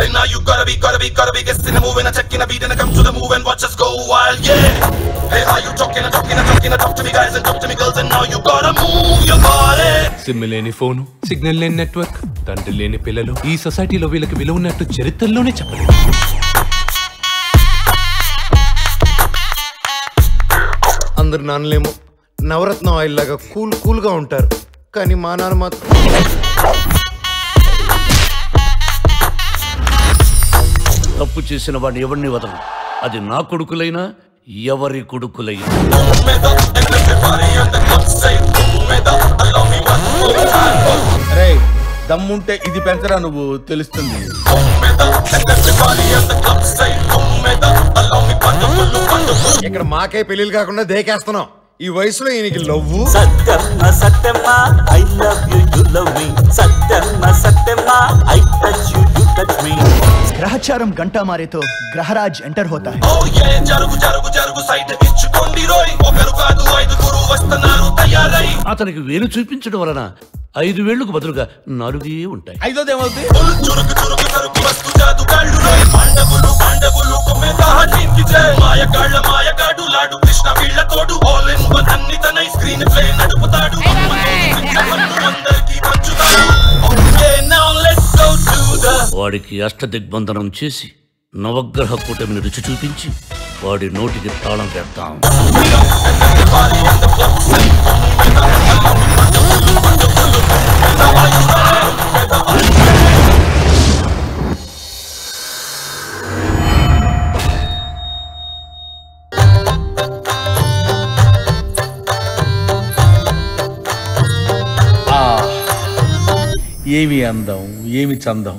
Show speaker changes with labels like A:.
A: And now you gotta be guessing the move and checking the beat and come to the move and watch us go wild, yeah. Hey, how you talking talk to me guys and talk to me girls and now you gotta move your body.
B: SIM లేని phone, signal లేని network, తండ్రి లేని పిల్లలు ఈ సొసైటీలో వీళ్ళకి విలువ ఉన్నట్టు చరిత్రలోనే చెప్పలేదు.
C: అందరు నాన్నలేమో నవరత్నం ఆయిల్ లాగా కూల్గా ఉంటారు, కానీ మా నాన్న మాత్రం
D: తప్పు చేసిన వాడిని ఎవరిని వదలను, అది నా కొడుకులైనా ఎవరి కొడుకులైనా.
E: అరే దమ్ముంటే ఇది పెంచరా నువ్వు, తెలుస్తుంది.
C: ఇక్కడ మాకే పెళ్లిళ్ళు కాకుండా దేకేస్తున్నాం. ఈ వయసులో ఈయనకి love.
F: Satyamma Satyamma I love you you love me. Satyamma Satyamma I touch you you touch me.
G: గ్రహచారం గంటా మారేతో గ్రహరాజ్ ఎంటర్ హోతా హై.
A: ఓ యే జరుగు సైట్ ఇచ్చుకోండి రోయ్. ఒకరు కాదు ఐదుగురు వస్తున్నారు తయారై.
D: అతనికి వేలు చూపించడం వలన 5 వేళ్లకు బదులుగా 4 ఉంటాయి.
E: ఐదోదేమవుతుంది?
A: చురుకు సరుకు వస్తు జాదు కాళ్ళు రోయ్. పాండవులు కొమ్మెద హటింకి జై. మాయగాడు లాడు కృష్ణ వీళ్ళ తోడు. ఆల్ ఇన్ వన్ అన్ని తనై స్క్రీన్ ప్లే నడుపుతాడు. అందరికీ పంచుతాడు. Okay now let's go to the.
D: వాడికి అష్టదిగ్బంధనం చేసి నవగ్రహ కూటమిని రుచి చూపించి వాడి నోటికి తాళం పెడతాం.
E: ఏమి అందం, ఏమి చందం.